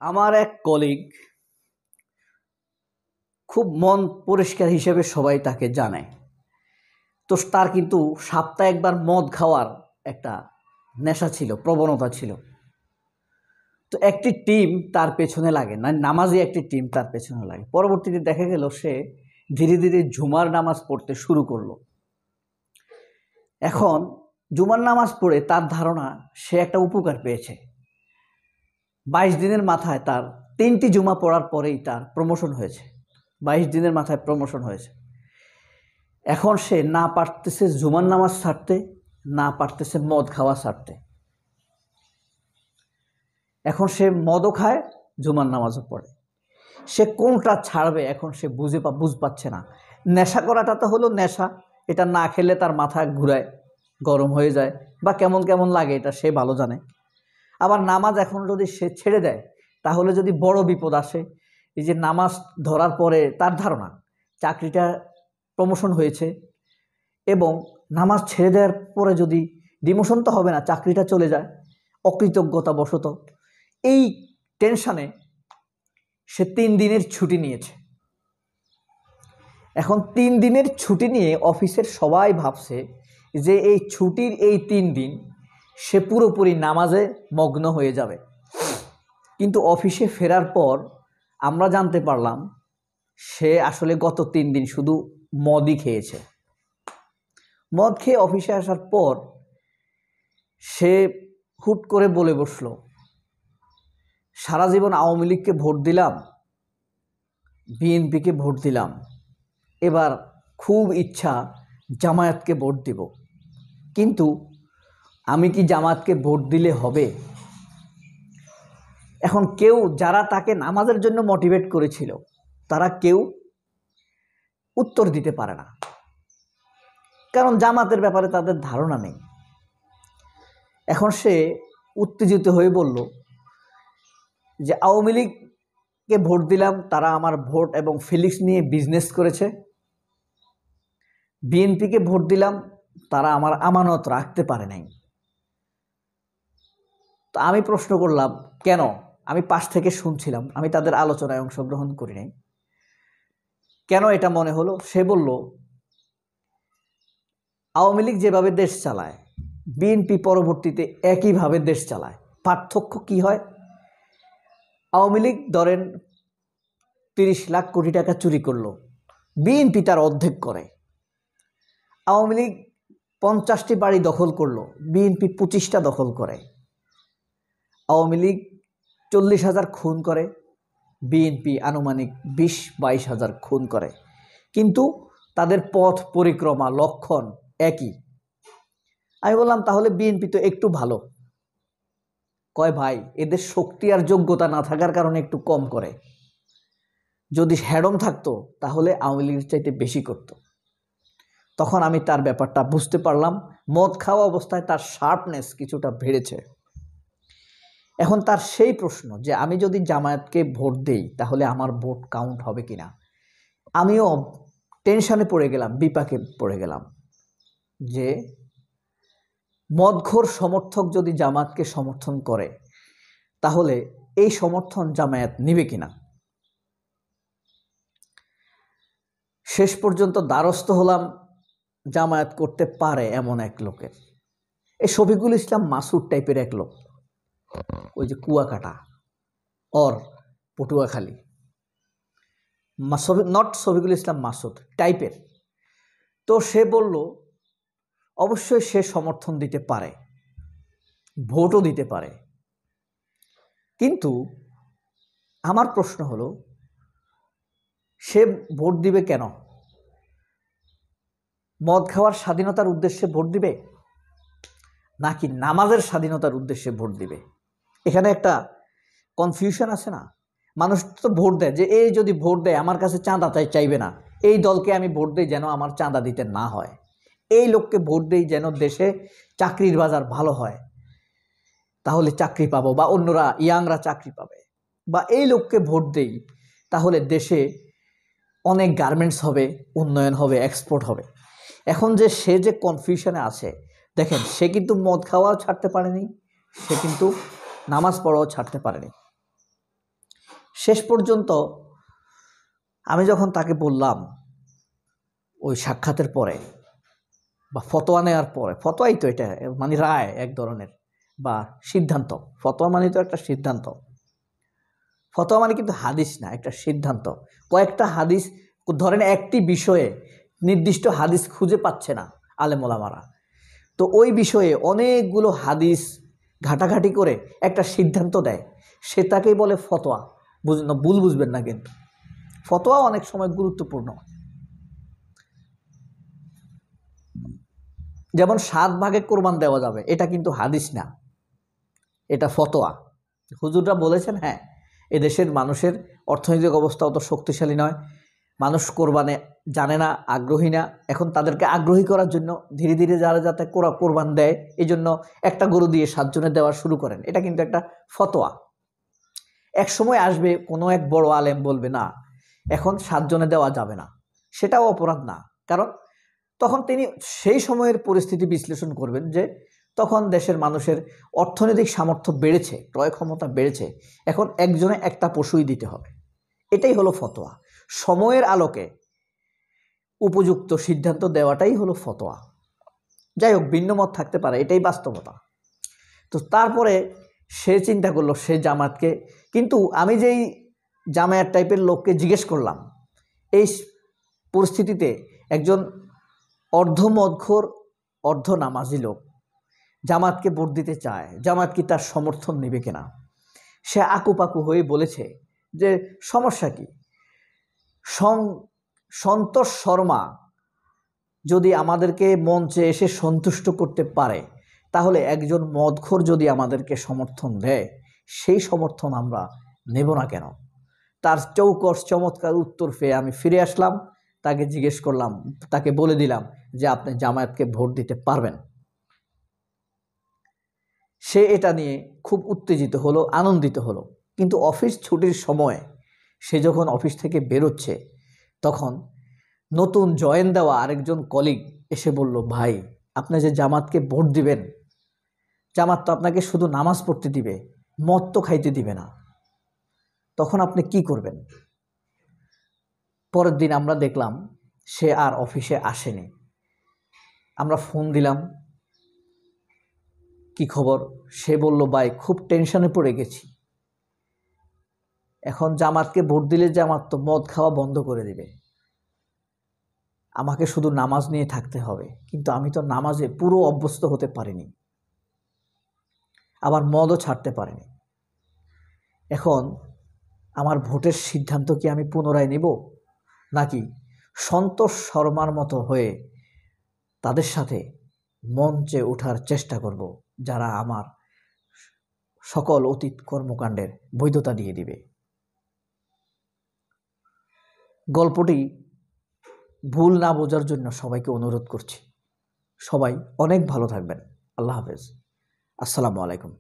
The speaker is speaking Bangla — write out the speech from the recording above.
আমার এক কলিগ খুব মন পরিষ্কার হিসেবে সবাই তাকে জানে। তো তার কিন্তু সপ্তাহে একবার মদ খাওয়ার একটা নেশা ছিল, প্রবণতা ছিল। তো একটি টিম তার পেছনে লাগে, না নামাজি একটি টিম তার পেছনে লাগে। পরবর্তীতে দেখা গেল সে ধীরে ধীরে জুমার নামাজ পড়তে শুরু করলো। এখন জুমার নামাজ পড়ে তার ধারণা সে একটা উপকার পেয়েছে। 22 দিনের মাথায় তার 3টি জুমা পড়ার পরেই তার প্রমোশন হয়েছে। 22 দিনের মাথায় প্রমোশন হয়েছে। এখন সে না পারতেছে জুমার নামাজ ছাড়তে, না পারতেছে মদ খাওয়া ছাড়তে। এখন সে মদও খায়, জুমার নামাজও পড়ে। সে কোনটা ছাড়বে এখন সে বুঝ পাচ্ছে না। নেশা করাটা তো হলো নেশা, এটা না খেলে তার মাথা ঘুরায়, গরম হয়ে যায় বা কেমন কেমন লাগে, এটা সে ভালো জানে। আবার নামাজ এখন যদি সে ছেড়ে দেয় তাহলে যদি বড় বিপদ আসে। এই যে নামাজ ধরার পরে তার ধারণা চাকরিটা প্রমোশন হয়েছে, এবং নামাজ ছেড়ে দেওয়ার পরে যদি ডিমোশন তো হবে না, চাকরিটা চলে যায় অকৃতজ্ঞতা বশত। এই টেনশনে সে 3 দিনের ছুটি নিয়েছে। এখন 3 দিনের ছুটি নিয়ে অফিসের সবাই ভাবছে যে এই ছুটির এই 3 দিন সে পুরোপুরি নামাজে মগ্ন হয়ে যাবে। কিন্তু অফিসে ফেরার পর আমরা জানতে পারলাম সে আসলে গত 3 দিন শুধু মদই খেয়েছে। মদ খেয়ে অফিসে আসার পর সে হুট করে বলে বসল, সারা জীবন আওয়ামী লীগকে ভোট দিলাম, বিএনপিকে ভোট দিলাম, এবার খুব ইচ্ছা জামায়াতকে ভোট দিব। কিন্তু আমি কি জামায়াতকে ভোট দিলে হবে? এখন কেউ যারা তাকে নামাজের জন্য মোটিভেট করেছিল তারা কেউ উত্তর দিতে পারে না, কারণ জামাতের ব্যাপারে তাদের ধারণা নেই। এখন সে উত্তেজিত হয়ে বলল যে আওয়ামী লীগকে ভোট দিলাম, তারা আমার ভোট এবং ফিলিংস নিয়ে বিজনেস করেছে। বিএনপিকে ভোট দিলাম, তারা আমার আমানত রাখতে পারে নাই। তো আমি প্রশ্ন করলাম কেন? আমি পাশ থেকে শুনছিলাম, আমি তাদের আলোচনায় অংশগ্রহণ করি নাই। কেন এটা মনে হলো? সে বলল, আওয়ামী লীগ যেভাবে দেশ চালায় বিএনপি পরবর্তীতে একইভাবে দেশ চালায়। পার্থক্য কি হয়? আওয়ামী লীগ ধরেন 30 লাখ কোটি টাকা চুরি করলো, বিএনপি তার অর্ধেক করে। আওয়ামী লীগ 50টি বাড়ি দখল করলো, বিএনপি 25টা দখল করে। আওয়ামী লীগ 40,000 খুন করে, বিএনপি আনুমানিক 20-22 হাজার খুন করে। কিন্তু তাদের পথ পরিক্রমা লক্ষণ একই। আমি বললাম তাহলে বিএনপি তো একটু ভালো। কয় ভাই, এদের শক্তি আর যোগ্যতা না থাকার কারণে একটু কম করে, যদি হ্যাডম থাকতো তাহলে আওয়ামী লীগের চাইতে বেশি করত। তখন আমি তার ব্যাপারটা বুঝতে পারলাম। মদ খাওয়া অবস্থায় তার শার্পনেস কিছুটা বেড়েছে। এখন তার সেই প্রশ্ন যে আমি যদি জামায়াতকে ভোট দেই তাহলে আমার ভোট কাউন্ট হবে কিনা। আমিও টেনশনে পড়ে গেলাম, বিপাকে পড়ে গেলাম যে মদখোর সমর্থক যদি জামায়াতকে সমর্থন করে তাহলে এই সমর্থন জামায়াত নিবে কিনা। শেষ পর্যন্ত দ্বারস্থ হলাম জামায়াত করতে পারে এমন এক লোকের। এই শফিকুল ইসলাম মাসুদ টাইপের এক লোক, ওই যে কুয়াকাটা অর পটুয়াখালী, নট শফিকুল ইসলাম মাসুদ টাইপের। তো সে বলল অবশ্যই সে সমর্থন দিতে পারে, ভোটও দিতে পারে। কিন্তু আমার প্রশ্ন হলো সে ভোট দিবে কেন? মদ খাওয়ার স্বাধীনতার উদ্দেশ্যে ভোট দিবে নাকি নামাজের স্বাধীনতার উদ্দেশ্যে ভোট দিবে? এখানে একটা কনফিউশন আছে না। মানুষ তো ভোট দেয় যে এই যদি ভোট দেয় আমার কাছে চাঁদা চাইবে না, এই দলকে আমি ভোট দেই যেন আমার চাঁদা দিতে না হয়, এই লোককে ভোট দেই যেন দেশে চাকরির বাজার ভালো হয়, তাহলে চাকরি পাবো, বা অন্যরা ইয়াংরা চাকরি পাবে, বা এই লোককে ভোট দেই তাহলে দেশে অনেক গার্মেন্টস হবে, উন্নয়ন হবে, এক্সপোর্ট হবে। এখন যে সে যে কনফিউশনে আছে, দেখেন সে কিন্তু মদ খাওয়াও ছাড়তে পারেনি, সে কিন্তু নামাজ পড়াও ছাড়তে পারেনি। শেষ পর্যন্ত আমি যখন তাকে বললাম ওই সাক্ষাতের পরে বা ফতোয়া নেওয়ার পরে, ফতোয়াই তো এটা, মানে রায় এক ধরনের বা সিদ্ধান্ত। ফতোয়া মানে তো একটা সিদ্ধান্ত, ফতোয়া মানে কিন্তু হাদিস না, একটা সিদ্ধান্ত। কয়েকটা হাদিস, ধরেন একটি বিষয়ে নির্দিষ্ট হাদিস খুঁজে পাচ্ছে না আলেম ওলামারা, তো ওই বিষয়ে অনেকগুলো হাদিস ঘাটাঘাটি করে একটা সিদ্ধান্ত দেয়, সেটাকেই বলে ফতোয়া। ভুল বুঝবেন না কিন্তু, ফতোয়া অনেক সময় গুরুত্বপূর্ণ। যেমন 7 ভাগে কোরবান দেওয়া যাবে, এটা কিন্তু হাদিস না, এটা ফতোয়া। হুজুররা বলেছেন, হ্যাঁ এদেশের মানুষের অর্থনৈতিক অবস্থা অত শক্তিশালী নয়, মানুষ কোরবানে জানে না, আগ্রহী না। এখন তাদেরকে আগ্রহী করার জন্য ধীরে ধীরে যারা যাতে কোরবান দেয়, এই জন্য একটা গরু দিয়ে 7 জনে দেওয়া শুরু করেন। এটা কিন্তু একটা ফতোয়া। এক সময় আসবে কোনো এক বড় আলেম বলবে না, এখন 7 জনে দেওয়া যাবে না, সেটাও অপরাধ না। কারণ তখন তিনি সেই সময়ের পরিস্থিতি বিশ্লেষণ করবেন যে তখন দেশের মানুষের অর্থনৈতিক সামর্থ্য বেড়েছে, ক্রয় ক্ষমতা বেড়েছে, এখন একজনে একটা পশুই দিতে হবে। এটাই হলো ফতোয়া। সময়ের আলোকে উপযুক্ত সিদ্ধান্ত দেওয়াটাই হলো ফতোয়া। যাই হোক, ভিন্ন মত থাকতে পারে, এটাই বাস্তবতা। তো তারপরে সে চিন্তা করলো সে জামাতকে, কিন্তু আমি যেই জামায়াত টাইপের লোককে জিজ্ঞেস করলাম, এই পরিস্থিতিতে একজন অর্ধমদখোর অর্ধ নামাজি লোক জামাতকে ভোট দিতে চায়, জামাত কি তার সমর্থন নেবে কিনা? সে আকুপাকু হয়ে বলেছে যে সমস্যা কি, সন্তোষ শর্মা যদি আমাদেরকে মঞ্চে এসে সন্তুষ্ট করতে পারে, তাহলে একজন মদখোর যদি আমাদেরকে সমর্থন দেয়, সেই সমর্থন আমরা নেব না কেন? তার চৌকস চমৎকার উত্তর পেয়ে আমি ফিরে আসলাম, তাকে জিজ্ঞেস করলাম, তাকে বলে দিলাম যে আপনি জামায়াতকে ভোট দিতে পারবেন। সে এটা নিয়ে খুব উত্তেজিত হলো, আনন্দিত হলো। কিন্তু অফিস ছুটির সময় সে যখন অফিস থেকে বেরোচ্ছে, তখন নতুন জয়েন দেওয়া আরেকজন কলিগ এসে বলল, ভাই আপনি যে জামাতকে ভোট দিবেন, জামাত তো আপনাকে শুধু নামাজ পড়তে দিবে, মদ তো খাইতে দিবে না, তখন আপনি কি করবেন? পরের দিন আমরা দেখলাম সে আর অফিসে আসেনি। আমরা ফোন দিলাম, কি খবর? সে বলল, ভাই খুব টেনশনে পড়ে গেছি, এখন জামাতকে ভোট দিলে জামাত তো মদ খাওয়া বন্ধ করে দিবে, আমাকে শুধু নামাজ নিয়ে থাকতে হবে, কিন্তু আমি তো নামাজে পুরো অভ্যস্ত হতে পারিনি, আবার মদও ছাড়তে পারিনি। এখন আমার ভোটের সিদ্ধান্ত কি আমি পুনরায় নেব, নাকি সন্তোষ শর্মার মতো হয়ে তাদের সাথে মঞ্চে ওঠার চেষ্টা করব, যারা আমার সকল অতীত কর্মকাণ্ডের বৈধতা দিয়ে দিবে? গল্পটি ভুল না বোঝার জন্য সবাইকে অনুরোধ করছি। সবাই অনেক ভালো থাকবেন। আল্লাহ হাফেজ। আসসালামু আলাইকুম।